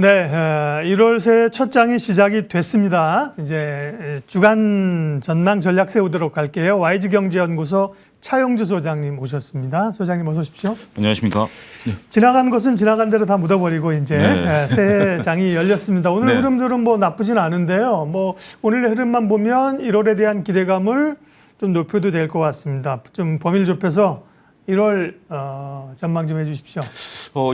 네, 1월 새 첫 장이 시작이 됐습니다. 이제 주간 전망 전략 세우도록 할게요. YG경제연구소 차용주 소장님 오셨습니다. 소장님 어서 오십시오. 안녕하십니까. 지나간 것은 지나간 대로 다 묻어버리고 이제 새 장이 열렸습니다. 오늘 흐름들은 뭐 나쁘진 않은데요. 뭐 오늘의 흐름만 보면 1월에 대한 기대감을 좀 높여도 될 것 같습니다. 좀 범위를 좁혀서 1월 전망 좀 해주십시오.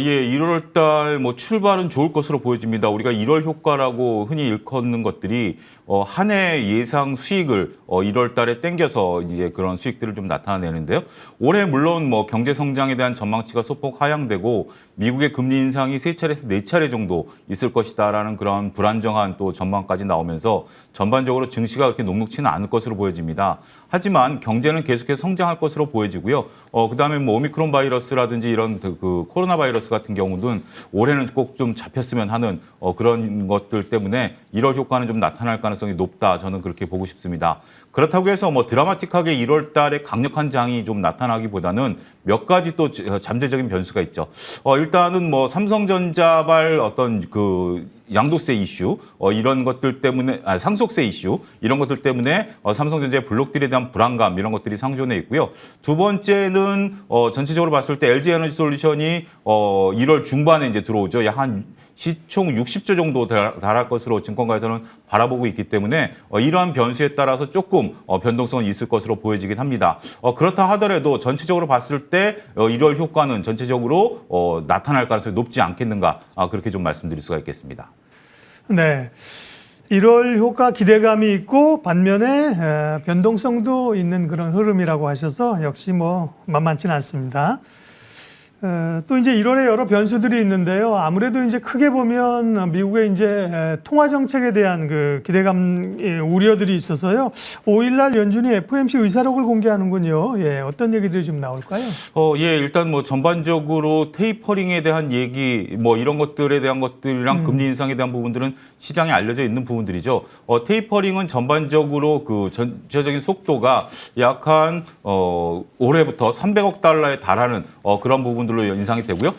예, 1월 달 뭐 출발은 좋을 것으로 보여집니다. 우리가 1월 효과라고 흔히 일컫는 것들이 한 해 예상 수익을 1월 달에 땡겨서 이제 그런 수익들을 좀 나타내는데요. 올해 물론 뭐 경제 성장에 대한 전망치가 소폭 하향되고 미국의 금리 인상이 3차례에서 4차례 정도 있을 것이다라는 그런 불안정한 또 전망까지 나오면서 전반적으로 증시가 그렇게 녹록치는 않을 것으로 보여집니다. 하지만 경제는 계속해서 성장할 것으로 보여지고요. 그다음에 뭐 오미크론 바이러스라든지 이런 그 코로나 바이러스 같은 경우는 올해는 꼭 좀 잡혔으면 하는 그런 것들 때문에 1월 효과는 좀 나타날 가능성이 높다. 저는 그렇게 보고 싶습니다. 그렇다고 해서 뭐 드라마틱하게 1월 달에 강력한 장이 좀 나타나기보다는 몇 가지 또 잠재적인 변수가 있죠. 일단은 뭐 삼성전자발 어떤 그 양도세 이슈 이런 것들 때문에 상속세 이슈 이런 것들 때문에 삼성전자의 블록들에 대한 불안감 이런 것들이 상존해 있고요. 두 번째는 전체적으로 봤을 때 LG에너지솔루션이 1월 중반에 이제 들어오죠. 약 한 시총 60조 정도 달할 것으로 증권가에서는 바라보고 있기 때문에 이러한 변수에 따라서 조금 변동성은 있을 것으로 보여지긴 합니다. 그렇다 하더라도 전체적으로 봤을 때 1월 효과는 전체적으로 나타날 가능성이 높지 않겠는가 그렇게 좀 말씀드릴 수가 있겠습니다. 네. 1월 효과 기대감이 있고 반면에 변동성도 있는 그런 흐름이라고 하셔서 역시 뭐 만만치는 않습니다. 또 이제 1월에 여러 변수들이 있는데요. 아무래도 이제 크게 보면 미국의 이제 통화 정책에 대한 그 기대감, 우려들이 있어서요. 5일날 연준이 FOMC 의사록을 공개하는군요. 예, 어떤 얘기들이 좀 나올까요? 예, 일단 뭐 전반적으로 테이퍼링에 대한 얘기, 뭐 이런 것들에 대한 것들이랑 금리 인상에 대한 부분들은 시장에 알려져 있는 부분들이죠. 테이퍼링은 전반적으로 그 전체적인 속도가 약 한 올해부터 300억 달러에 달하는 그런 부분들로 인상이 되고요.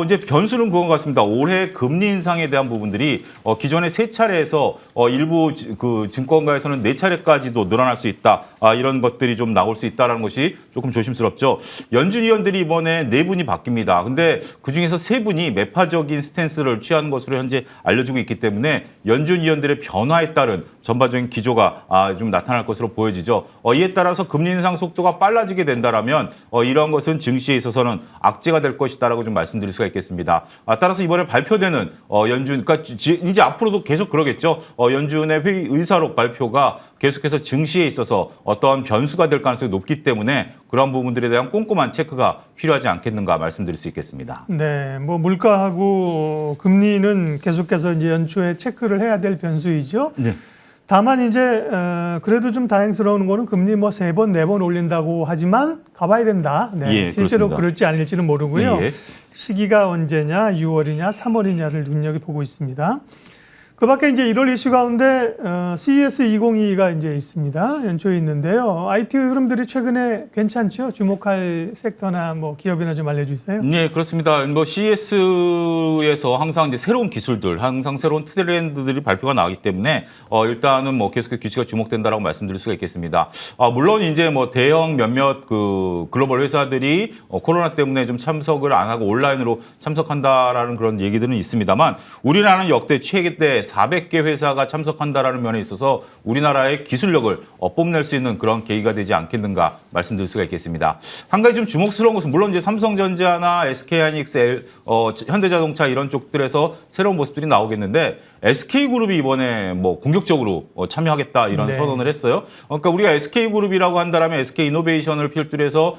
이제 변수는 그건 같습니다. 올해 금리 인상에 대한 부분들이 기존의 3차례에서 일부 그 증권가에서는 4차례까지도 늘어날 수 있다. 이런 것들이 좀 나올 수 있다는 것이 조금 조심스럽죠. 연준 위원들이 이번에 4분이 바뀝니다. 근데 그중에서 3분이 매파적인 스탠스를 취하는 것으로 현재 알려지고 있기 때문에 연준 위원들의 변화에 따른 전반적인 기조가 좀 나타날 것으로 보여지죠. 이에 따라서 금리 인상 속도가 빨라지게 된다라면 이러한 것은 증시에 있어서는 악재가 될 것이다라고 좀 말씀드릴 수가 있겠습니다. 따라서 이번에 발표되는 연준, 그러니까 이제 앞으로도 계속 그러겠죠. 연준의 회의 의사록 발표가 계속해서 증시에 있어서 어떠한 변수가 될 가능성이 높기 때문에 그런 부분들에 대한 꼼꼼한 체크가 필요하지 않겠는가 말씀드릴 수 있겠습니다. 네, 뭐 물가하고 금리는 계속해서 이제 연초에 체크를 해야 될 변수이죠. 네. 다만 이제 그래도 좀 다행스러운 거는 금리 뭐 3번, 4번 올린다고 하지만 가봐야 된다. 네, 예, 실제로 그렇습니다. 그럴지 아닐지는 모르고요. 예. 시기가 언제냐, 6월이냐, 3월이냐를 눈여겨보고 있습니다. 그 밖에 이제 1월 이슈 가운데 CES 2022가 이제 있습니다. 연초에 있는데요. IT 흐름들이 최근에 괜찮죠? 주목할 섹터나 뭐 기업이나 좀 알려주세요. 네, 그렇습니다. 뭐 CES에서 항상 이제 새로운 기술들, 항상 새로운 트렌드들이 발표가 나기 때문에 일단은 뭐 계속해서 규칙가 주목된다라고 말씀드릴 수가 있겠습니다. 물론 이제 뭐 대형 몇몇 그 글로벌 회사들이 코로나 때문에 좀 참석을 안 하고 온라인으로 참석한다라는 그런 얘기들은 있습니다만 우리나라는 역대 최대 400개 회사가 참석한다라는 면에 있어서 우리나라의 기술력을 뽐낼 수 있는 그런 계기가 되지 않겠는가 말씀드릴 수가 있겠습니다. 한 가지 좀 주목스러운 것은 물론 이제 삼성전자나 SK하이닉스, 현대자동차 이런 쪽들에서 새로운 모습들이 나오겠는데 SK그룹이 이번에 뭐 공격적으로 참여하겠다 이런 선언을 했어요. 그러니까 우리가 SK그룹이라고 한다면 SK이노베이션을 필두로 해서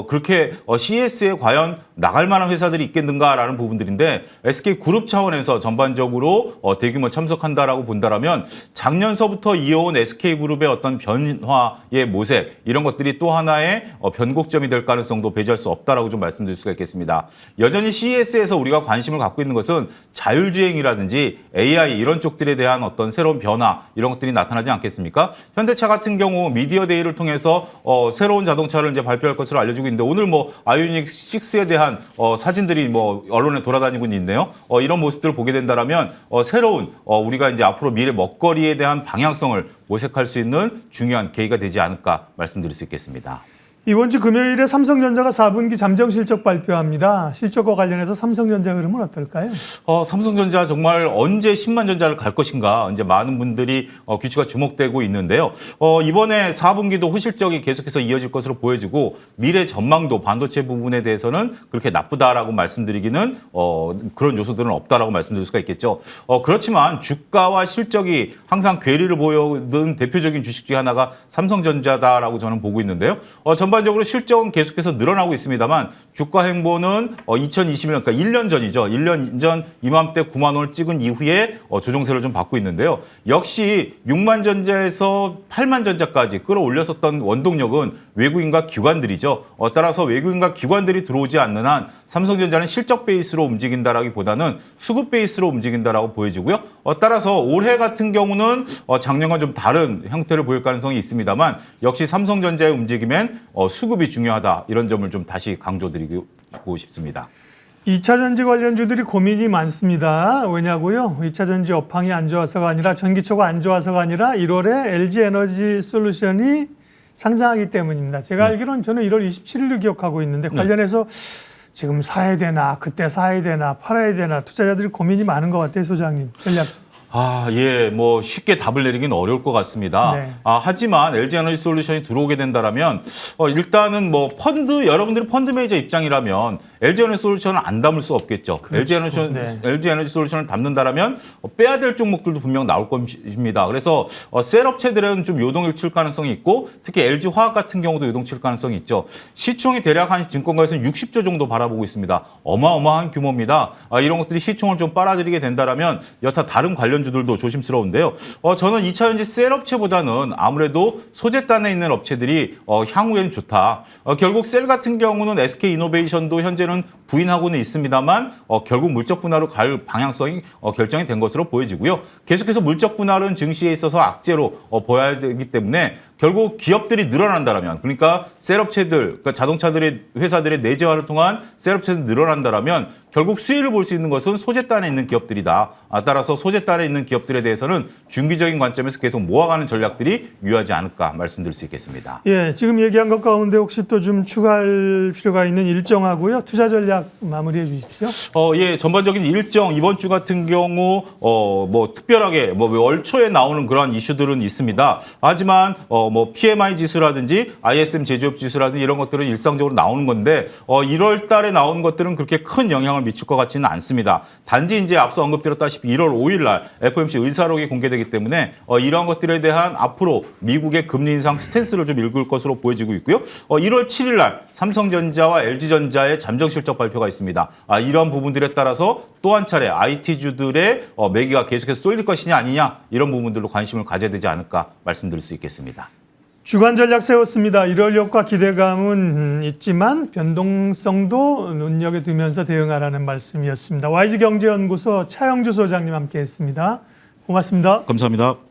그렇게 CES에 과연 나갈 만한 회사들이 있겠는가라는 부분들인데 SK그룹 차원에서 전반적으로 대규모 뭐 참석한다라고 본다라면 작년서부터 이어온 SK그룹의 어떤 변화의 모색 이런 것들이 또 하나의 변곡점이 될 가능성도 배제할 수 없다라고 좀 말씀드릴 수가 있겠습니다. 여전히 CES에서 우리가 관심을 갖고 있는 것은 자율주행이라든지 AI 이런 쪽들에 대한 어떤 새로운 변화 이런 것들이 나타나지 않겠습니까? 현대차 같은 경우 미디어 데이를 통해서 새로운 자동차를 이제 발표할 것으로 알려지고 있는데 오늘 뭐 아이오닉 6에 대한 사진들이 뭐 언론에 돌아다니고 있네요. 이런 모습들을 보게 된다라면 새로운 우리가 이제 앞으로 미래 먹거리에 대한 방향성을 모색할 수 있는 중요한 계기가 되지 않을까 말씀드릴 수 있겠습니다. 이번 주 금요일에 삼성전자가 4분기 잠정 실적 발표합니다. 실적과 관련해서 삼성전자 흐름은 어떨까요? 삼성전자 정말 언제 10만 전자를 갈 것인가 이제 많은 분들이 귀추가 주목되고 있는데요. 이번에 4분기도 호실적이 계속해서 이어질 것으로 보여지고 미래 전망도 반도체 부분에 대해서는 그렇게 나쁘다라고 말씀드리기는 그런 요소들은 없다라고 말씀드릴 수가 있겠죠. 그렇지만 주가와 실적이 항상 괴리를 보여준 대표적인 주식 중에 하나가 삼성전자다라고 저는 보고 있는데요. 전반적으로 실적은 계속해서 늘어나고 있습니다만 주가 행보는 2021년, 그러니까 1년 전이죠. 1년 전 이맘때 9만 원을 찍은 이후에 조정세를 좀 받고 있는데요. 역시 6만 전자에서 8만 전자까지 끌어올렸었던 원동력은 외국인과 기관들이죠. 따라서 외국인과 기관들이 들어오지 않는 한 삼성전자는 실적 베이스로 움직인다라기보다는 수급 베이스로 움직인다라고 보여지고요. 따라서 올해 같은 경우는 작년과 좀 다른 형태를 보일 가능성이 있습니다만 역시 삼성전자의 움직임엔 수급이 중요하다 이런 점을 좀 다시 강조드리고 싶습니다. 2차 전지 관련주들이 고민이 많습니다. 왜냐고요? 2차 전지 업황이 안 좋아서가 아니라 전기초가 안 좋아서가 아니라 1월에 LG 에너지 솔루션이 상장하기 때문입니다. 제가 알기로는 저는 1월 27일을 기억하고 있는데 관련해서 지금 사야 되나 그때 사야 되나 팔아야 되나 투자자들이 고민이 많은 것 같아요. 소장님. 전략적. 예, 뭐 쉽게 답을 내리긴 어려울 것 같습니다. 네. 하지만 LG 에너지 솔루션이 들어오게 된다라면 일단은 뭐 여러분들이 펀드 매니저 입장이라면 LG 에너지 솔루션을 안 담을 수 없겠죠. 그렇죠. LG 에너지 솔루션을 담는다라면 빼야 될 종목들도 분명 나올 것입니다. 그래서 셀 업체들은 좀 요동칠 가능성이 있고 특히 LG 화학 같은 경우도 요동칠 가능성이 있죠. 시총이 대략 한 증권가에서는 60조 정도 바라보고 있습니다. 어마어마한 규모입니다. 이런 것들이 시총을 좀 빨아들이게 된다라면 여타 다른 관련주들도 조심스러운데요. 저는 2차 전지 셀 업체보다는 아무래도 소재단에 있는 업체들이 향후에는 좋다. 결국 셀 같은 경우는 SK 이노베이션도 현재는 부인하고는 있습니다만 결국 물적 분할로 갈 방향성이 결정이 된 것으로 보여지고요. 계속해서 물적 분할은 증시에 있어서 악재로 보여야 되기 때문에 결국 기업들이 늘어난다라면 그러니까 셀업체들, 그러니까 자동차들의 회사들의 내재화를 통한 셀업체들이 늘어난다라면 결국 수혜를 볼 수 있는 것은 소재단에 있는 기업들이다. 따라서 소재단에 있는 기업들에 대해서는 중기적인 관점에서 계속 모아가는 전략들이 유효하지 않을까 말씀드릴 수 있겠습니다. 예, 지금 얘기한 것 가운데 혹시 또 좀 추가할 필요가 있는 일정하고요. 투자 전략 마무리해 주십시오. 예, 전반적인 일정 이번 주 같은 경우 뭐 특별하게 뭐 월초에 나오는 그런 이슈들은 있습니다. 하지만 뭐 PMI 지수라든지 ISM 제조업 지수라든지 이런 것들은 일상적으로 나오는 건데 1월 달에 나온 것들은 그렇게 큰 영향을 미칠 것 같지는 않습니다. 단지 이제 앞서 언급드렸다시피 1월 5일 날 FOMC 의사록이 공개되기 때문에 이러한 것들에 대한 앞으로 미국의 금리 인상 스탠스를 좀 읽을 것으로 보여지고 있고요. 1월 7일 날 삼성전자와 LG전자의 잠정 실적 발표가 있습니다. 이런 부분들에 따라서 또 한 차례 IT주들의 매기가 계속해서 쏠릴 것이냐 아니냐 이런 부분들로 관심을 가져야 되지 않을까 말씀드릴 수 있겠습니다. 주간 전략 세웠습니다. 1월 효과 기대감은 있지만 변동성도 눈여겨두면서 대응하라는 말씀이었습니다. YG경제연구소 차영주 소장님 함께했습니다. 고맙습니다. 감사합니다.